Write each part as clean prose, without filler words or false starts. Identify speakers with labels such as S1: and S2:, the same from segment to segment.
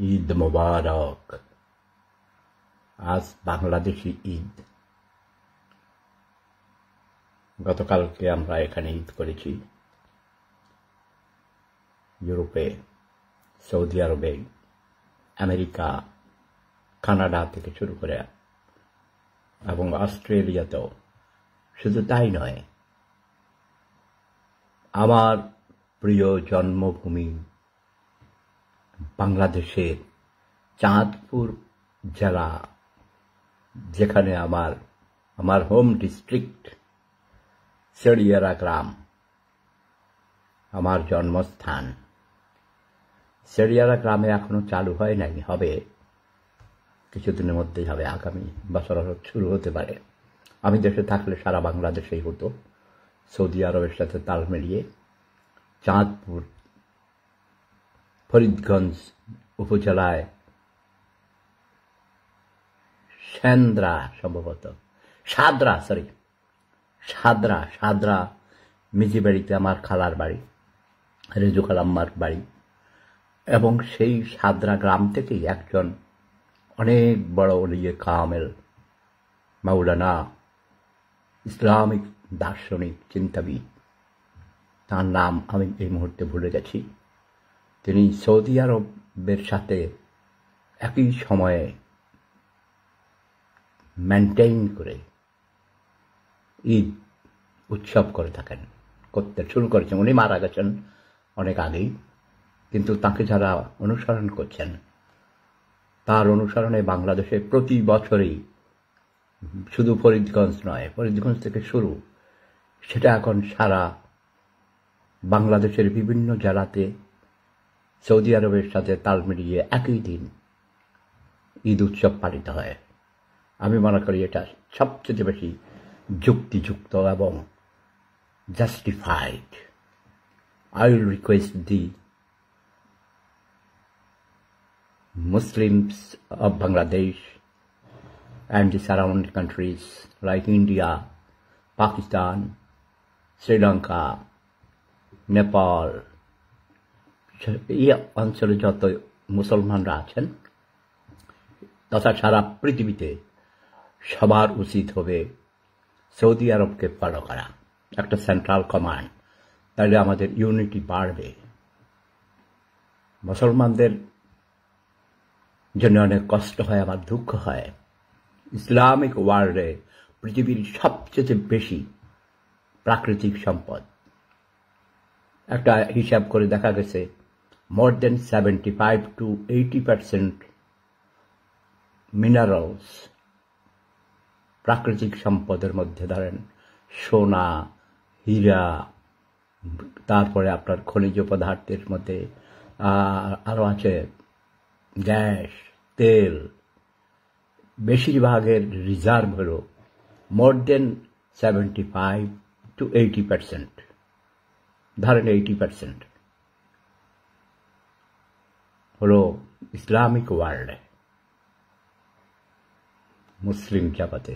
S1: ঈদ মোবারক। আজ বাংলাদেশি ঈদ। গতকালকে আমরা এখানে ঈদ করেছি, ইউরোপে, সৌদি আরবে, আমেরিকা, কানাডা থেকে শুরু করে এবং অস্ট্রেলিয়াতেও। শুধু তাই নয়, আমার প্রিয় জন্মভূমি বাংলাদেশের চাঁদপুর জেলা, যেখানে আমার হোম ডিস্ট্রিক্ট শেরিয়ারা গ্রাম, আমার জন্মস্থান। শেরিয়ারা গ্রামে এখনো চালু হয় নাই, হবে কিছুদিনের মধ্যেই হবে, আগামী বছর শুরু হতে পারে। আমি দেশে থাকলে সারা বাংলাদেশেই হতো। সৌদি আরবের সাথে তাল মিলিয়ে চাঁদপুর ফরিদগঞ্জ উপজেলায় সাদরা মিজি বাড়িতে আমার খালার বাড়ি, রেজু খালাম্মার বাড়ি। এবং সেই সাদরা গ্রাম থেকেই একজন অনেক বড় ওলিয়ে কামেল, মাওলানা, ইসলামিক দার্শনিক, চিন্তাবিদ, তার নাম আমি এই মুহূর্তে ভুলে গেছি। তিনি সৌদি আরবের সাথে একই সময়ে মেনটেইন করে ঈদ উৎসব করতে শুরু করেছেন। উনি মারা গেছেন অনেক আগেই, কিন্তু তাকে যারা অনুসরণ করছেন, তার অনুসরণে বাংলাদেশে প্রতি বছরই, শুধু ফরিদগঞ্জ নয়, ফরিদগঞ্জ থেকে শুরু, সেটা এখন সারা বাংলাদেশের বিভিন্ন জেলাতে সৌদি আরবের সাথে তাল মিলিয়ে একই দিন ঈদ উৎসব পালিত হয়। আমি মনে করি এটা সবচেয়ে বেশি যুক্তিযুক্ত এবং justified. I will request the Muslims of Bangladesh and the surrounding countries like India, Pakistan, Sri Lanka, Nepal, এই অঞ্চলে যত মুসলমানরা আছেন তথা সারা পৃথিবীতে সবার উচিত হবে সৌদি আরবকে ফলো করা, একটা সেন্ট্রাল কমান্ড। তাহলে আমাদের ইউনিটি বাড়বে। মুসলমানদের জন্য অনেক কষ্ট হয়, আমার দুঃখ হয়। ইসলামিক ওয়ার্ল্ডে পৃথিবীর সবচেয়ে বেশি প্রাকৃতিক সম্পদ, একটা হিসাব করে দেখা গেছে, more than 75 to 80% মিনারেলস, প্রাকৃতিক সম্পদের মধ্যে ধরেন সোনা, হীরা, তারপরে আপনার খনিজ পদার্থের মধ্যে আরও আছে গ্যাস, তেল। বেশিরভাগের রিজার্ভ হল মোর দেন 75 to 80%, ধরেন 80% হলো ইসলামিক ওয়ার্ল্ডে, মুসলিম জগতে।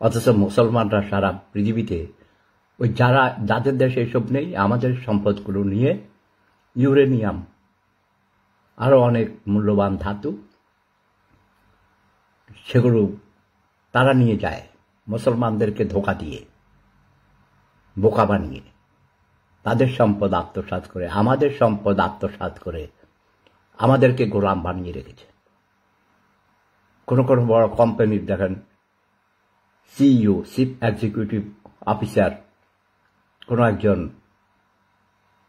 S1: অথচ মুসলমানরা সারা পৃথিবীতে ওই যাদের দেশে এসব নেই, আমাদের সম্পদগুলো নিয়ে ইউরেনিয়াম, আরও অনেক মূল্যবান ধাতু, সেগুলো তারা নিয়ে যায় মুসলমানদেরকে ধোঁকা দিয়ে, বোকা বানিয়ে, তাদের সম্পদ আত্মসাৎ করে, আমাদের সম্পদ আত্মসাৎ করে আমাদেরকে গোলাম বানিয়ে রেখেছে। কোনো কোনো বড় কোম্পানির দেখেন সিইও, চিফ এক্সিকিউটিভ অফিসার, কোনো একজন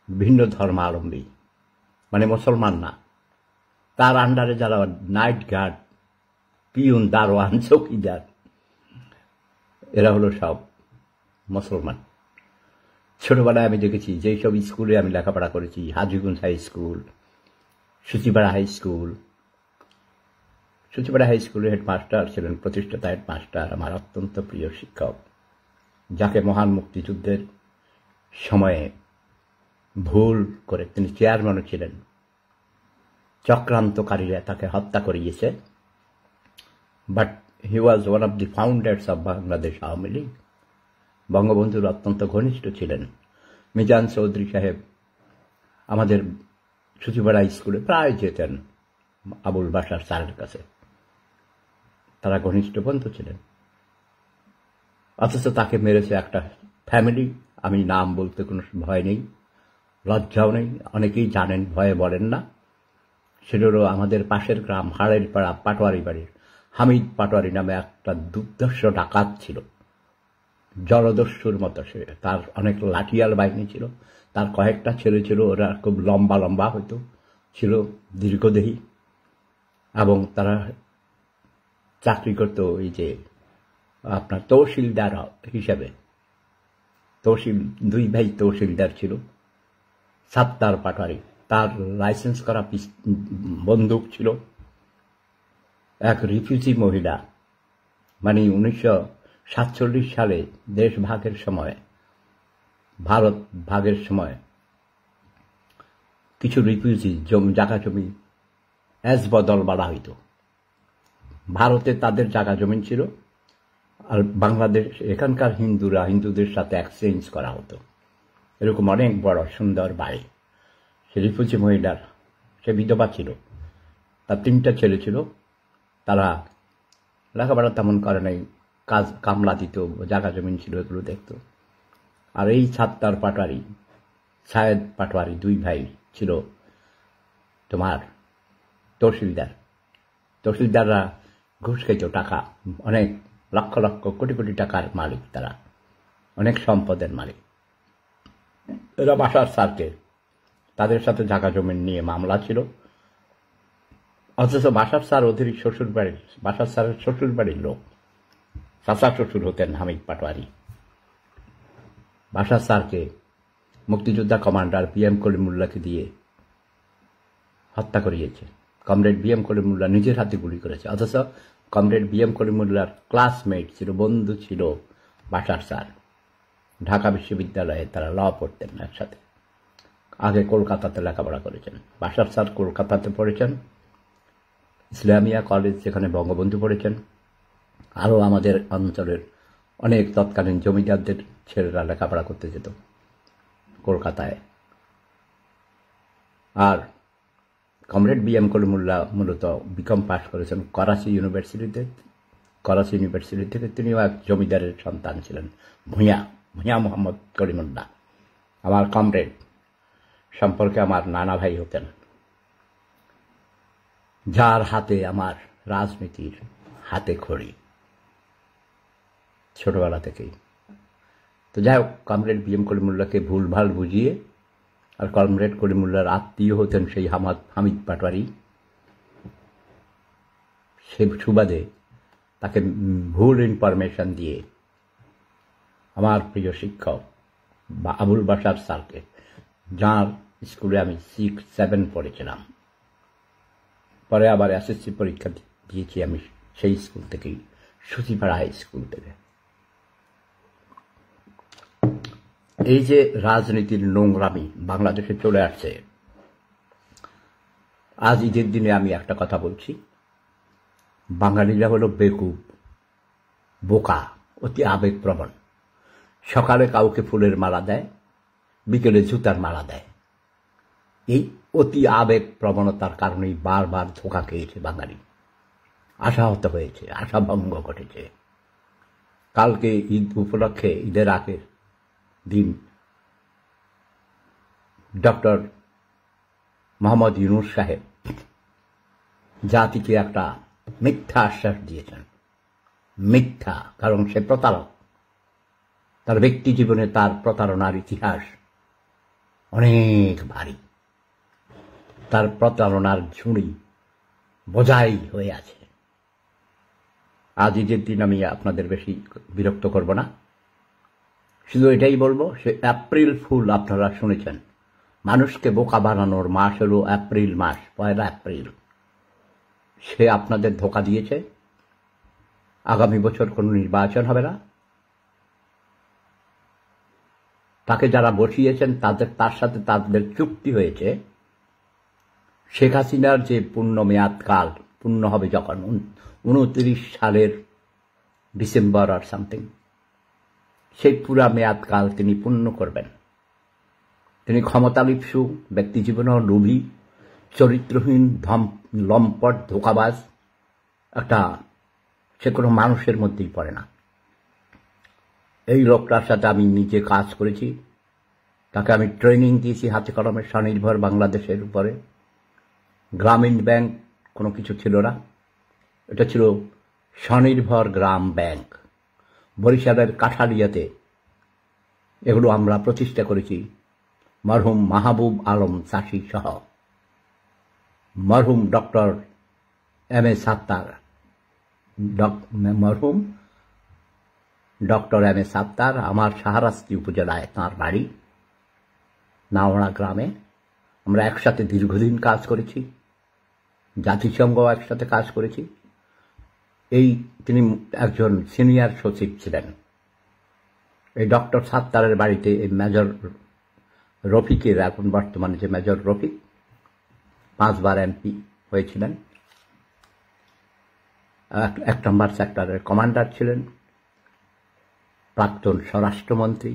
S1: ভিন্ন ধর্মাবলম্বী, মানে মুসলমান না, তার আন্ডারে যারা নাইট গার্ড, পিউন, দারোয়ান, চৌকিদার, এরা হলো সব মুসলমান। ছোটবেলায় আমি দেখেছি, যেই সব স্কুলে আমি লেখাপড়া করেছি, Hajiganj high school, Suchipara high school. Suchipara high স্কুলের হেডমাস্টার ছিলেন প্রতিষ্ঠাতা হেডমাস্টার, আমার অত্যন্ত প্রিয় শিক্ষক, যাকে মহান মুক্তিযুদ্ধের সময়ে ভুল করে, তিনি চেয়ারম্যানও ছিলেন, চক্রান্তকারীরা তাকে হত্যা করিয়েছে। But he was one of the founders of Bangladesh Awami League. বঙ্গবন্ধুর অত্যন্ত ঘনিষ্ঠ ছিলেন। মিজান চৌধুরী সাহেব আমাদের সূচিপাড়া স্কুলে প্রায় যেতেন, আবুল বাশার স্যারের কাছে। তারা ঘনিষ্ঠ বন্ধু ছিলেন, অথচ তাকে মেরেছে একটা ফ্যামিলি। আমি নাম বলতে কোনো ভয় নেই, লজ্জাও নেই, অনেকেই জানেন, ভয়ে বলেন না। সেটারও আমাদের পাশের গ্রাম হাড়ের পাড়া পাটোয়ারি বাড়ির হামিদ পাটোয়ারি নামে একটা দুর্ধর্ষ ডাকাত ছিল, জলদস্যুর মতো। সে তার অনেক লাঠিয়াল বাহিনী ছিল, তার কয়েকটা ছেলে ছিল, ওরা খুব লম্বা লম্বা হয়তো ছিল, দীর্ঘদেহী, এবং তারা চাকরি করত ওই যে আপনার তহসিলদার হিসেবে। দুই ভাই তহসিলদার ছিল। সাত্তার পাটোয়ারি, তার লাইসেন্স করা বন্দুক ছিল। এক রিফিউজি মহিলা, মানে 1947 সালে দেশ ভাগের সময়, ভারত ভাগের সময় কিছু রিফিউজি জায়গা জমি এজ বদল বলা হইত। ভারতে তাদের জায়গা জমি ছিল, আর বাংলাদেশ এখানকার হিন্দুদের সাথে এক্সচেঞ্জ করা হতো। এরকম অনেক বড় সুন্দর বাড়ি। সে রিফিউজি মহিলার, সে বিধবা ছিল, তার 3টা ছেলে ছিল। তারা লেখাপড়া তেমন করে নাই, কাজ কামলা দিত, জায়গা জমিন ছিল, এগুলো দেখত। আর এই সাত্তার পাটোয়ারি, সায়েদ পাটোয়ারি, 2 ভাই ছিল তোমার তহসিলদাররা ঘুষ খাইত টাকা, অনেক লক্ষ লক্ষ কোটি কোটি টাকার মালিক, তারা অনেক সম্পদের মালিক। এরা বাশার স্যারকে, তাদের সাথে জায়গা জমিন নিয়ে মামলা ছিল। অথচ বাশার স্যার বাশার স্যারের শ্বশুর বাড়ির লোক, চাচা শ্বশুর হতেন হামিদ পাটোয়ারি। বাশার স্যারকে মুক্তিযোদ্ধা কমান্ডার PM কলিমুল্লাহকে দিয়ে হত্যা করিয়েছে। কমরেড BM কলিমুল্লাহ নিজের হাতে গুলি করেছে। অথচ কমরেড BM কলিমুল্লাহর ক্লাসমেট ছিল, বন্ধু ছিল বাশার স্যার। ঢাকা বিশ্ববিদ্যালয়ে তারা ল পড়তেন একসাথে। আগে কলকাতাতে লেখাপড়া করেছেন। বাশার স্যার কলকাতাতে পড়েছেন, ইসলামিয়া কলেজ, যেখানে বঙ্গবন্ধু পড়েছেন। আরও আমাদের অঞ্চলের অনেক তৎকালীন জমিদারদের ছেলেরা লেখাপড়া করতে যেত কলকাতায়। আর কমরেড BM কলিমুল্লাহ মূলত বিকম পাস করেছেন করাচি ইউনিভার্সিটি থেকে। তিনিও এক জমিদারের সন্তান ছিলেন, ভূঁইয়া মোহাম্মদ কলিমুল্লাহ। আমার কমরেড সম্পর্কে আমার নানা ভাই হতেন, যার হাতে আমার রাজনীতির হাতে খড়ি ছোটবেলা থেকেই। তো যাই হোক, কমরেড BM কলিমুল্লাহকে ভুলভাল বুঝিয়ে, আর কমরেড কলিমুল্লাহর আত্মীয় হতেন সেই হামিদ পাটোয়ারি, সে সুবাদে তাকে ভুল ইনফরমেশন দিয়ে আমার প্রিয় শিক্ষক আবুল বাশার স্যারকে, যার স্কুলে আমি 6-7 পড়েছিলাম, পরে আবার SSC পরীক্ষা দিয়েছি আমি সেই স্কুল থেকেই, সুচিপাড়া হাই স্কুল থেকে। এই যে রাজনীতির নোংরামি বাংলাদেশে চলে আসছে, আজ ঈদের দিনে আমি একটা কথা বলছি, বাঙালিরা হলো বেকুব, বোকা, অতি আবেগপ্রবণ। সকালে কাউকে ফুলের মালা দেয়, বিকেলে জুতার মালা দেয়। এই অতি আবেগ প্রবণতার কারণেই বারবার ধোঁকা খেয়েছে বাঙালি, আশাহত হয়েছে, আশাভঙ্গ ঘটেছে। কালকে ঈদ উপলক্ষে, ঈদের আগের দিন, ডক্টর মোহাম্মদ ইউনূস সাহেব জাতিকে একটা মিথ্যা আশ্বাস দিয়েছেন। মিথ্যা, কারণ সে প্রতারক। তার ব্যক্তি জীবনে তার প্রতারণার ইতিহাস অনেক ভারী, তার প্রতারণার ঝুড়ি বোঝাই হয়ে আছে। আজ ঈদের দিন আমি আপনাদের বেশি বিরক্ত করব না, শুধু এটাই বলবো, সে এপ্রিল ফুল আপনারা শুনেছেন। মানুষকে বোকা বানানোর মাস হলো এপ্রিল মাস, 1 এপ্রিল। সে আপনাদের ধোঁকা দিয়েছে। আগামী বছর কোনো নির্বাচন হবে না। তাকে যারা বসিয়েছেন তার সাথে তাদের চুক্তি হয়েছে, শেখ হাসিনার যে পূর্ণ মেয়াদকাল পূর্ণ হবে যখন 29 সালের ডিসেম্বর আর সামথিং, সেই পুরা মেয়াদকাল তিনি পূর্ণ করবেন। তিনি ক্ষমতালিপ্সু, ব্যক্তিজীবনেও লোভী, চরিত্রহীন লম্পট ধোঁকাবাজ একটা, সে কোনো মানুষের মধ্যেই পড়ে না। এই লোকটার সাথে আমি নিজে কাজ করেছি, তাকে আমি ট্রেনিং দিয়েছি হাতে কলমে স্বনির্ভর বাংলাদেশের উপরে। গ্রামীণ ব্যাংক কোনো কিছু ছিল না, এটা ছিল স্বনির্ভর গ্রাম ব্যাংক। বরিশালের কাঠালিয়াতে এগুলো আমরা প্রতিষ্ঠা করেছি মরহুম মাহবুব আলম চাষি সহ। মরহুম ডক্টর এম এ সাত্তার, মরহুম ডক্টর এম এ সাত্তার আমার শাহরাস্তি উপজেলায় তাঁর বাড়ি নাওড়া গ্রামে। আমরা একসাথে দীর্ঘদিন কাজ করেছি, জাতিসংঘ একসাথে কাজ করেছি। তিনি একজন সিনিয়র সচিব ছিলেন। এই ডক্টর সাত্তারের বাড়িতে এই মেজর রফিকের, এখন বর্তমানে যে মেজর রফিক 5 বার এমপি হয়েছিলেন, 1 নম্বর সেক্টরের কমান্ডার ছিলেন, প্রাক্তন স্বরাষ্ট্রমন্ত্রী।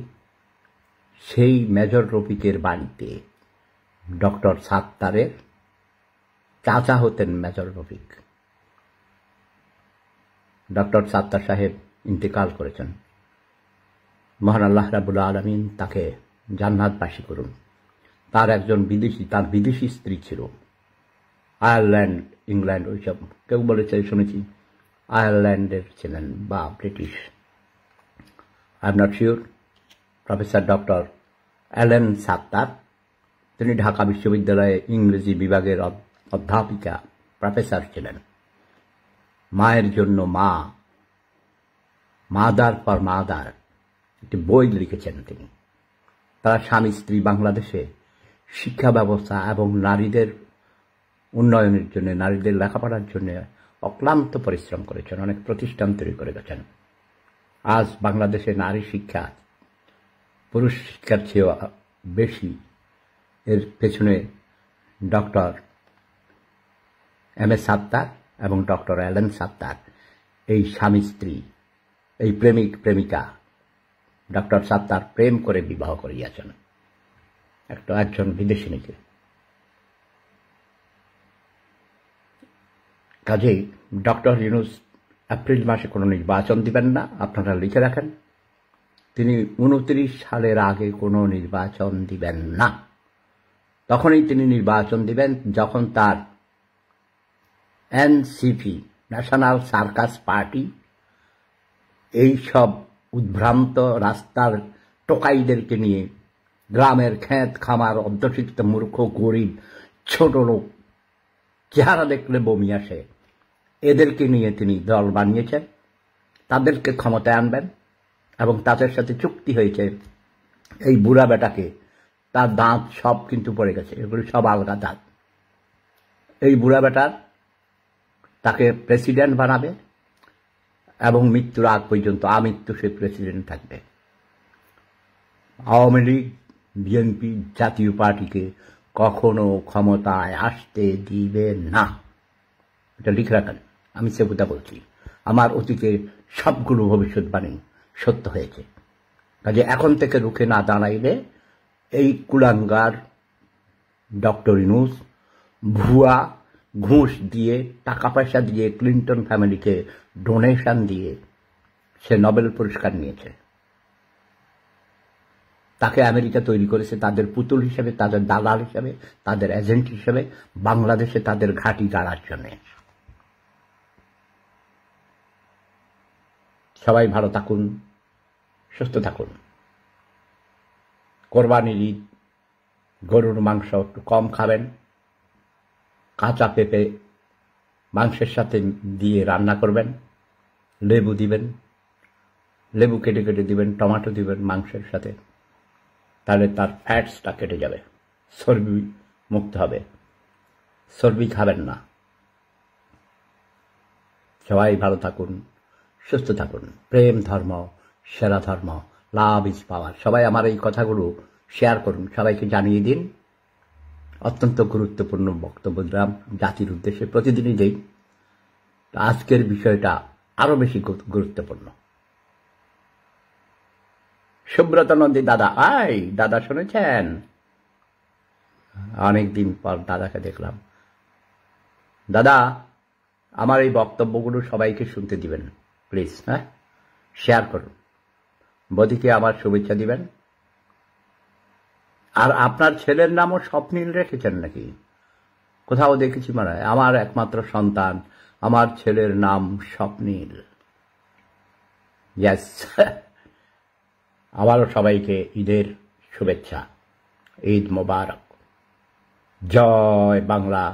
S1: সেই মেজর রফিকের বাড়িতে ডক্টর সাত্তারের চাচা হতেন মেজর রফিক। ডক্টর সাত্তার সাহেব ইন্তেকাল করেছেন, মহান আল্লাহ রাব্বুল আলামিন তাকে জান্নাতবাসী করুন। তার বিদেশি স্ত্রী ছিল, আয়ারল্যান্ড, ইংল্যান্ড, ওইসব, কেউ বলেছে শুনেছি আয়ারল্যান্ডের ছিলেন বা British, I am not sure. Professor doctor Allen Sattar, তিনি ঢাকা বিশ্ববিদ্যালয়ে ইংরেজি বিভাগের অধ্যাপিকা, প্রফেসর ছিলেন। মায়ের জন্য মা, মাদার ফর মাদার, একটি বই লিখেছেন তিনি। তারা স্বামী স্ত্রী বাংলাদেশে শিক্ষা ব্যবস্থা এবং নারীদের উন্নয়নের জন্য, নারীদের লেখাপড়ার জন্য অক্লান্ত পরিশ্রম করেছেন, অনেক প্রতিষ্ঠান তৈরি করে গেছেন। আজ বাংলাদেশে নারী শিক্ষা পুরুষ শিক্ষার চেয়ে বেশি। এর পেছনে ডক্টর এম এ সাত্তার এবং ডক্টর অ্যালেন সাত্তার, এই স্বামী স্ত্রী, এই প্রেমিক প্রেমিকা। ডক্টর সাত্তার প্রেম করে বিবাহ করিয়াছেন একজন বিদেশিনীকে। কাজেই ডক্টর ইউনূস এপ্রিল মাসে কোনো নির্বাচন দিবেন না, আপনারা লিখে রাখেন। তিনি 29 সালের আগে কোনো নির্বাচন দিবেন না। তখনই তিনি নির্বাচন দিবেন যখন তার এনসিপি, ন্যাশনাল সার্কাস পার্টি, এই সব উদ্ভ্রান্ত রাস্তার টোকাইদেরকে নিয়ে, গ্রামের ক্ষেত খামার অধ্যুষিত মূর্খ গরিব ছোট লোক, চেহারা দেখলে বমি আসে, এদেরকে নিয়ে তিনি দল বানিয়েছেন। তাদেরকে ক্ষমতায় আনবেন এবং তাদের সাথে চুক্তি হয়েছে এই বুড়া বেটাকে, তার দাঁত সব কিন্তু পড়ে গেছে, এগুলো সব আলগা দাঁত। এই বুড়া বেটার তাকে প্রেসিডেন্ট বানাবে এবং মৃত্যুর আগ পর্যন্ত আমৃত্যু সে প্রেসিডেন্ট থাকবে। আওয়ামী লীগ, বিএনপি, জাতীয় পার্টিকে কখনো ক্ষমতায় আসতে দিবে না, এটা লিখে রাখেন। আমি সেবুতা বলছি, আমার অতীতে সবগুলো ভবিষ্যৎবাণী সত্য হয়েছে। কাজে এখন থেকে রুখে না দাঁড়াইলে এই কুলাঙ্গার ডক্টর ইউনূস ভুয়া ঘুষ দিয়ে, টাকা পয়সা দিয়ে, ক্লিন্টন ফ্যামিলিকে ডোনেশন দিয়ে সে নোবেল পুরস্কার নিয়েছে। তাকে আমেরিকা তৈরি করেছে তাদের পুতুল হিসেবে, তাদের দালাল হিসেবে, তাদের এজেন্ট হিসেবে, বাংলাদেশে তাদের ঘাঁটি গাড়ার জন্য। সবাই ভালো থাকুন, সুস্থ থাকুন। কোরবানির ঈদ, গরুর মাংস একটু কম খাবেন। কাঁচা পেঁপে মাংসের সাথে দিয়ে রান্না করবেন, লেবু দিবেন, লেবু কেটে কেটে দিবেন, টমেটো দিবেন মাংসের সাথে, তাহলে তার ফ্যাটসটা কেটে যাবে, চর্বি মুক্ত হবে। চর্বি খাবেন না। সবাই ভালো থাকুন, সুস্থ থাকুন। প্রেম ধর্ম সেরা ধর্ম, লাভ ইজ পাওয়ার। সবাই আমার এই কথাগুলো শেয়ার করুন, সবাইকে জানিয়ে দিন। অত্যন্ত গুরুত্বপূর্ণ বক্তব্য দিলাম, জাতির উদ্দেশ্যে প্রতিদিনই দেই। আজকের বিষয়টা আরো বেশি গুরুত্বপূর্ণ। সুব্রত নন্দী দাদা, দাদা শুনেছেন? অনেকদিন পর দাদাকে দেখলাম। দাদা আমার এই বক্তব্যগুলো সবাইকে শুনতে দিবেন প্লিজ, হ্যাঁ, শেয়ার করুন, বদিকে আমার শুভেচ্ছা দিবেন। আর আপনার ছেলের নামও স্বপ্নীল রেখেছেন নাকি? কোথাও দেখেছি মনে হয়, আমার একমাত্র সন্তান, আমার ছেলের নাম স্বপ্নীল। ইয়েস। আবারও সবাইকে ঈদের শুভেচ্ছা, ঈদ মোবারক। জয় বাংলা,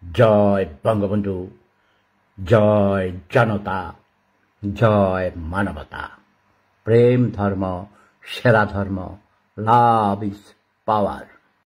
S1: জয় বঙ্গবন্ধু, জয় জনতা, জয় মানবতা। প্রেম ধর্ম সেরা ধর্ম, লাভ ইজ পাওয়ার।